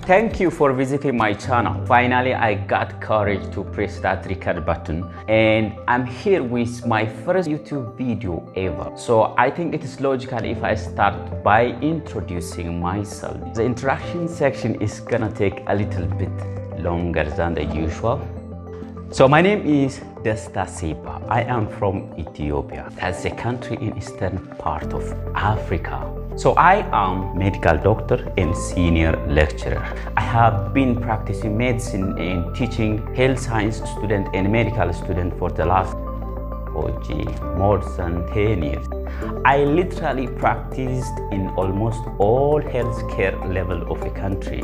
Thank you for visiting my channel. Finally, I got courage to press that record button and I'm here with my first YouTube video ever. So I think it is logical if I start by introducing myself. The introduction section is gonna take a little bit longer than the usual. So my name is Desta Sipa. I am from Ethiopia. That's a country in eastern part of Africa. So I am medical doctor and senior lecturer. I have been practicing medicine and teaching health science student and medical student for the last more than 10 years. I literally practiced in almost all healthcare level of the country,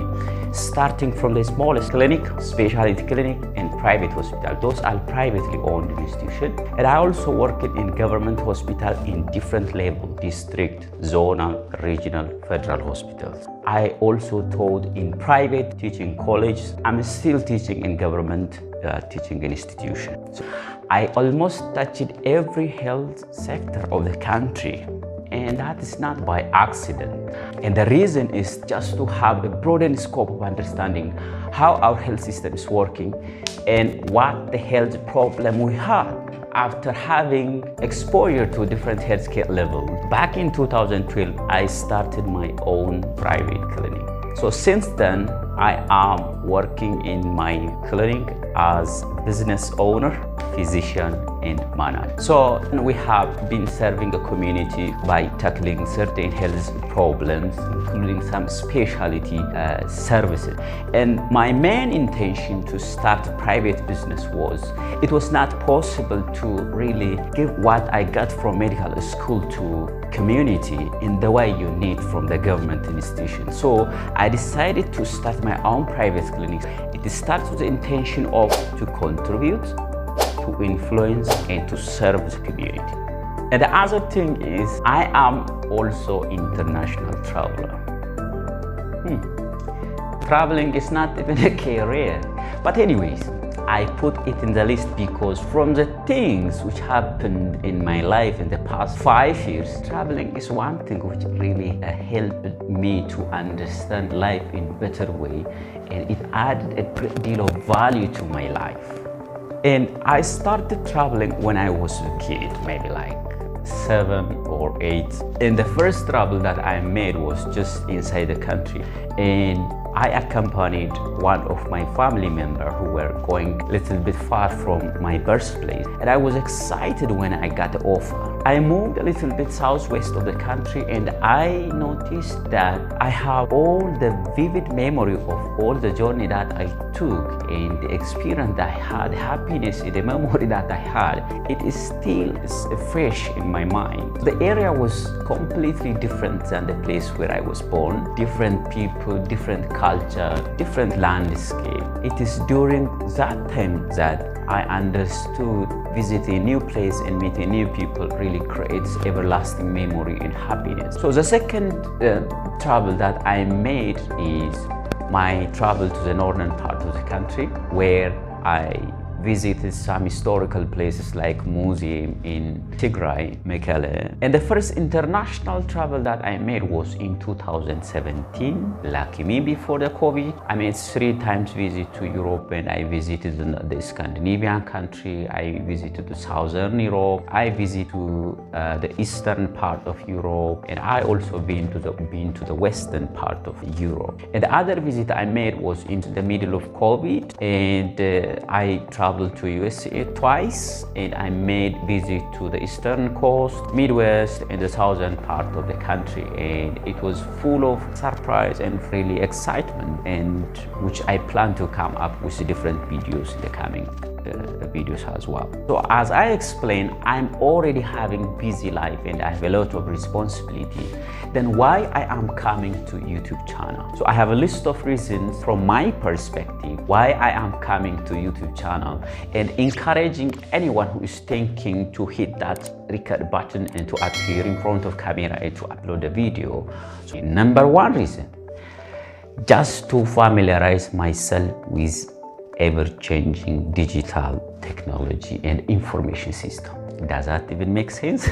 starting from the smallest clinic, specialty clinic, and private hospital. Those are privately owned institutions. And I also worked in government hospital in different levels, district, zonal, regional, federal hospitals. I also taught in private teaching colleges. I'm still teaching in government teaching institution. So I almost touched every health sector of the country, and that is not by accident. And the reason is just to have a broadened scope of understanding how our health system is working and what the health problem we have after having exposure to different healthcare levels. Back in 2012, I started my own private clinic. So since then, I am working in my clinic as business owner, physician, and manager. So we have been serving the community by tackling certain health problems, including some specialty services. And my main intention to start a private business was, it was not possible to really give what I got from medical school to community in the way you need from the government institution. So I decided to start my own private clinic. It starts with the intention of to contribute, to influence, and to serve the community. And the other thing is, I am also international traveler. Traveling is not even a career. But anyways, I put it in the list because from the things which happened in my life in the past 5 years, traveling is one thing which really helped me to understand life in a better way, and it added a great deal of value to my life. And I started traveling when I was a kid, maybe like 7 or 8. And the first travel that I made was just inside the country. And I accompanied one of my family members who were going a little bit far from my birthplace. And I was excited when I got the offer. I moved a little bit southwest of the country, and I noticed that I have all the vivid memory of all the journey that I took and the experience that I had, happiness, the memory that I had. It is still fresh in my mind. The area was completely different than the place where I was born. Different people, different culture, different landscape. It is during that time that I understood visiting a new place and meeting new people really creates everlasting memory and happiness. So the second travel that I made is my travel to the northern part of the country, where I visited some historical places like museum in Tigray, Mekelle. And the first international travel that I made was in 2017. Lucky me, before the COVID, I made 3 times visit to Europe, and I visited the Scandinavian country, I visited the Southern Europe, I visited to the eastern part of Europe, and I also been to the western part of Europe. And the other visit I made was in the middle of COVID, and I traveled to USA twice, and I made visit to the eastern coast, Midwest, and the southern part of the country, and it was full of surprise and really excitement, and which I plan to come up with different videos in the coming videos as well. So as I explained, I'm already having busy life and I have a lot of responsibility. Then why I am coming to YouTube channel? So I have a list of reasons from my perspective why I am coming to YouTube channel, and encouraging anyone who is thinking to hit that record button and to appear in front of camera and to upload a video. So number 1 reason, just to familiarize myself with ever-changing digital technology and information system. Does that even make sense?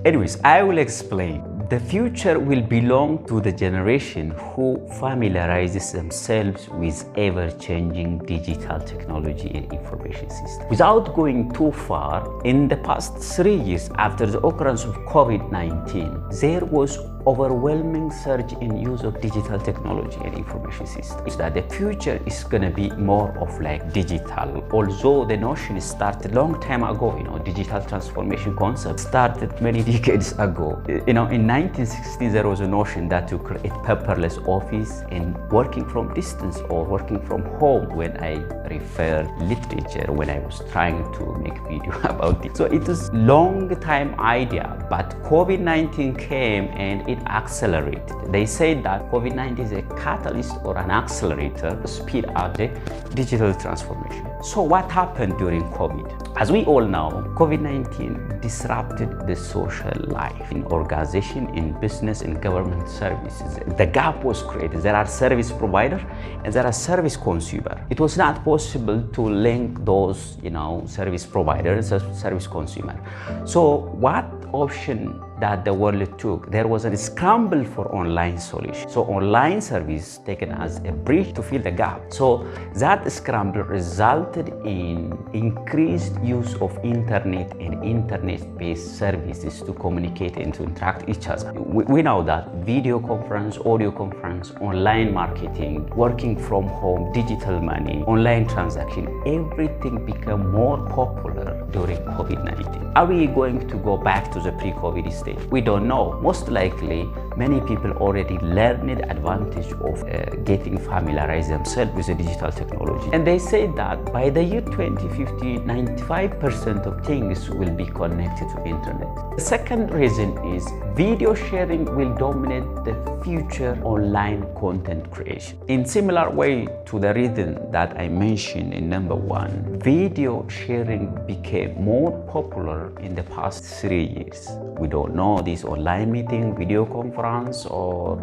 Anyways, I will explain. The future will belong to the generation who familiarizes themselves with ever-changing digital technology and information systems. Without going too far, in the past 3 years after the occurrence of COVID-19, there was overwhelming surge in use of digital technology and information systems. That the future is going to be more of like digital, although the notion started a long time ago. Digital transformation concept started many decades ago. In 1960 there was a notion that to create paperless office and working from distance or working from home, when I refer literature, when I was trying to make video about it. So it was long time idea, but COVID-19 came and it accelerated. They said that COVID-19 is a catalyst or an accelerator to speed up the digital transformation. So what happened during COVID? As we all know, COVID-19 disrupted the social life in organization, in business, in government services. The gap was created. There are service providers and there are service consumers. It was not possible to link those, service providers and service consumers. So what option that the world took? There was a scramble for online solution. So online service taken as a bridge to fill the gap. So that scramble resulted in increased use of internet and internet-based services to communicate and to interact with each other. We know that video conference, audio conference, online marketing, working from home, digital money, online transaction, everything became more popular during COVID-19. Are we going to go back to the pre-COVID state? We don't know. Most likely, many people already learned the advantage of getting familiarized themselves with the digital technology. And they say that by the year 2050, 95% of things will be connected to internet. The second reason is video sharing will dominate the future online content creation. In similar way to the reason that I mentioned in number 1, video sharing became more popular in the past 3 years. We don't know this online meeting, video conference or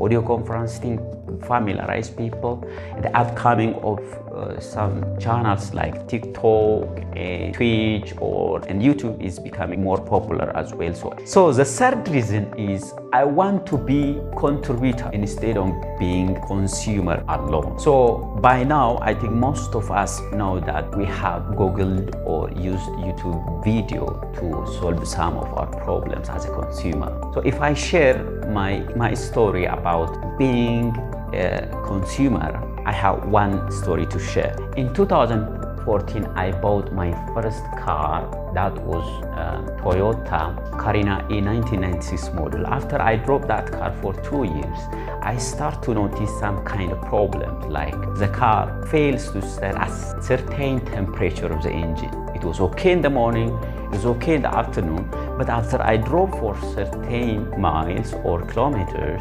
audio conferencing familiarize people. And the upcoming of some channels like TikTok and Twitch and YouTube is becoming more popular as well. So the third reason is I want to be contributor instead of being consumer alone. So by now, I think most of us know that we have Googled or used YouTube video to solve some of our problems as a consumer. So if I share my story about being a consumer, I have one story to share. In 2014, I bought my first car. That was Toyota Carina A 1996 model. After I drove that car for 2 years, I start to notice some kind of problems, like the car fails to start at certain temperature of the engine. It was okay in the morning, it was okay in the afternoon, but after I drove for certain miles or kilometers,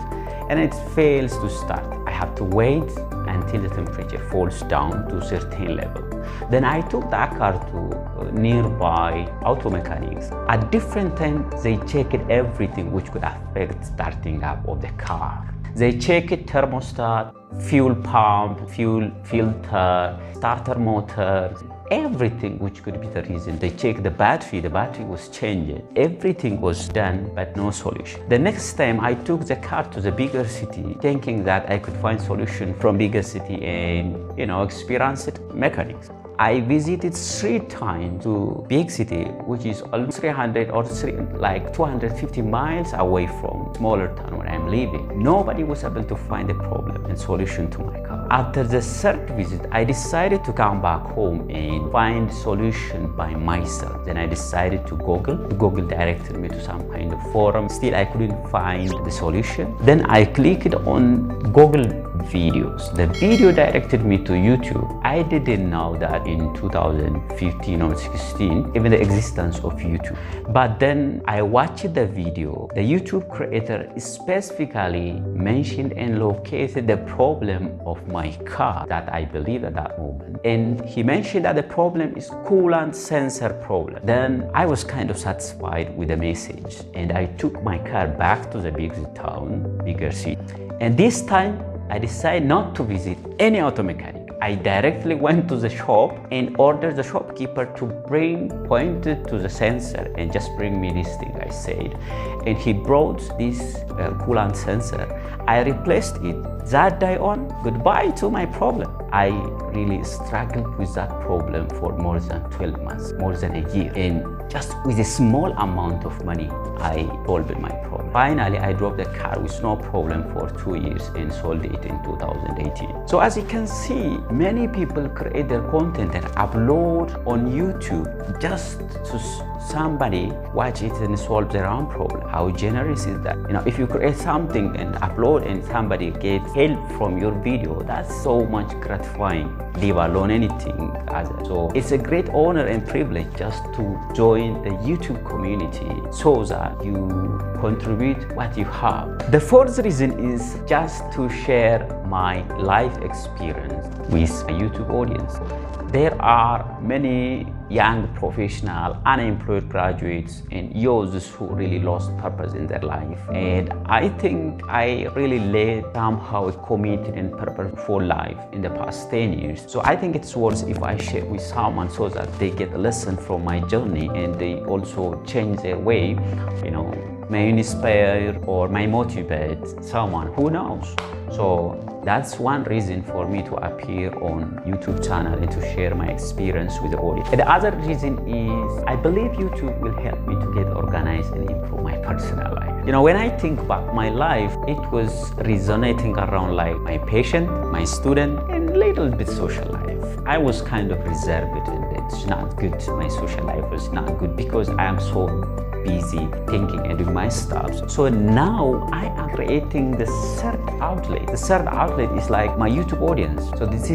and it fails to start. I have to wait until the temperature falls down to a certain level. Then I took that car to nearby auto mechanics. At different times, they checked everything which could affect starting up of the car. They checked thermostat, fuel pump, fuel filter, starter motor, everything which could be the reason. They checked the battery was changed. Everything was done, but no solution. The next time I took the car to the bigger city, thinking that I could find solution from bigger city and, experience it mechanics. I visited 3 times to big city, which is almost 300 or 250 miles away from smaller town where I'm living. Nobody was able to find a problem and solution to my car. After the third visit, I decided to come back home and find solution by myself. Then I decided to Google. Google directed me to some kind of forum. Still, I couldn't find the solution. Then I clicked on Google videos. The video directed me to YouTube. I didn't know that in 2015 or 16, even the existence of YouTube. But then I watched the video. The YouTube creator specifically mentioned and located the problem of my car that I believe at that moment. And he mentioned that the problem is coolant sensor problem. Then I was kind of satisfied with the message. And I took my car back to the bigger city. And this time, I decided not to visit any auto mechanic. I directly went to the shop and ordered the shopkeeper to pointed to the sensor and just bring me this thing, I said. And he brought this coolant sensor. I replaced it. That day on, goodbye to my problem. I really struggled with that problem for more than 12 months, more than a year. And just with a small amount of money, I solved my problem. Finally, I drove the car with no problem for 2 years and sold it in 2018. So as you can see, many people create their content and upload on YouTube just to somebody watch it and solve their own problem. How generous is that? You know, if you create something and upload and somebody gets help from your video, that's so much gratifying, leave alone anything other. So it's a great honor and privilege just to join the YouTube community so that you contribute what you have. The fourth reason is just to share my life experience with a YouTube audience. There are many young professional, unemployed graduates and youths who really lost purpose in their life. And I think I really led somehow a committed and purposeful life in the past 10 years. So I think it's worth if I share with someone so that they get a lesson from my journey and they also change their way, you know, may inspire or may motivate someone, who knows. So that's one reason for me to appear on YouTube channel and to share my experience with the audience. And the other reason is I believe YouTube will help me to get organized and improve my personal life. You know, when I think about my life, it was resonating around like my patient, my student, and a little bit social life. I was kind of reserved and it's not good. My social life was not good because I am so busy thinking and doing my stuff. So now I am creating the third outlet. The third outlet is like my YouTube audience. So this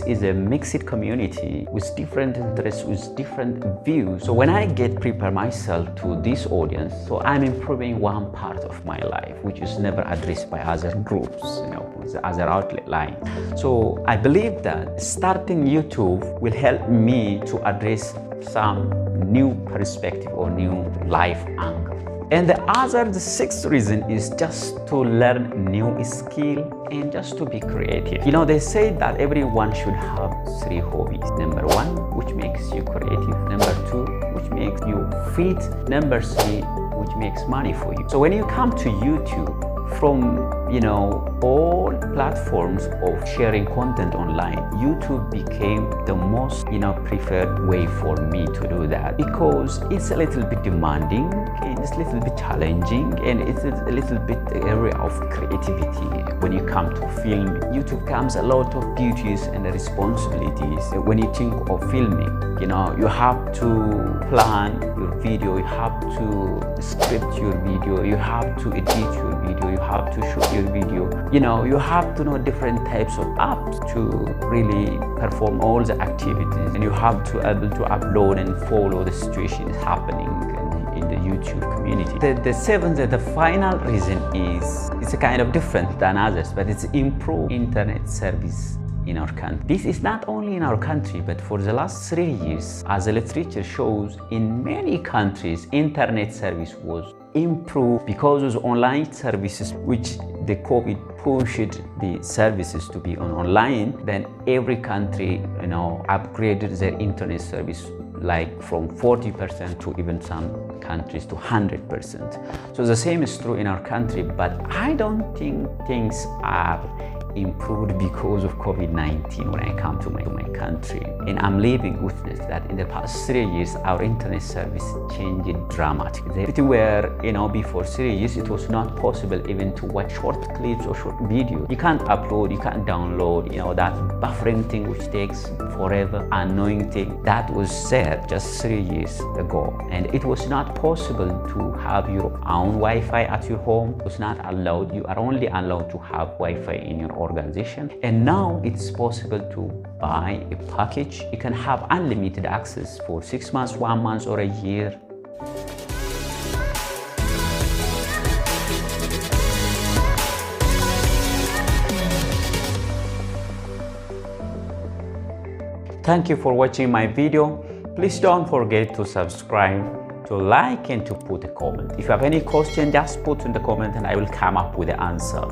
is a mixed community with different interests, with different views. So when I prepare myself to this audience, so I'm improving one part of my life, which is never addressed by other groups, you know, with the other outlet line. So I believe that starting YouTube will help me to address some new perspective or new life angle. And the sixth reason is just to learn new skill and just to be creative. You know, they say that everyone should have 3 hobbies. Number 1, which makes you creative. Number 2, which makes you fit. Number 3, which makes money for you. So when you come to YouTube, from, you know, all platforms of sharing content online, YouTube became the most, you know, preferred way for me to do that, because it's a little bit demanding and it's a little bit challenging and it's a little bit area of creativity. When you come to film, YouTube comes a lot of duties and responsibilities. When you think of filming, you know, you have to plan your video, you have to script your video, you have to edit your video, you have to shoot your video. You know, you have to know different types of apps to really perform all the activities, and you have to able to upload and follow the situation is happening in the YouTube community. The seventh, the final reason is it's a kind of different than others, but it's improved internet service in our country. This is not only in our country, but for the last 3 years, as the literature shows, in many countries, internet service was improved because of online services, which the COVID pushed the services to be online. Then every country, you know, upgraded their internet service, like from 40% to even some countries to 100%. So the same is true in our country, but I don't think things are improved because of COVID-19 when I come to my country. And I'm living witness that in the past 3 years, our internet service changed dramatically. Where, you know, before 3 years, it was not possible even to watch short clips or short videos. You can't upload, you can't download, you know, that buffering thing which takes forever, annoying thing, that was there just 3 years ago. And it was not possible to have your own Wi-Fi at your home. It was not allowed. You are only allowed to have Wi-Fi in your organization. And now it's possible to buy a package. You can have unlimited access for 6 months, 1 month, or a year. Thank you for watching my video. Please don't forget to subscribe, to like, and to put a comment. If you have any question, just put in the comment and I will come up with the answer.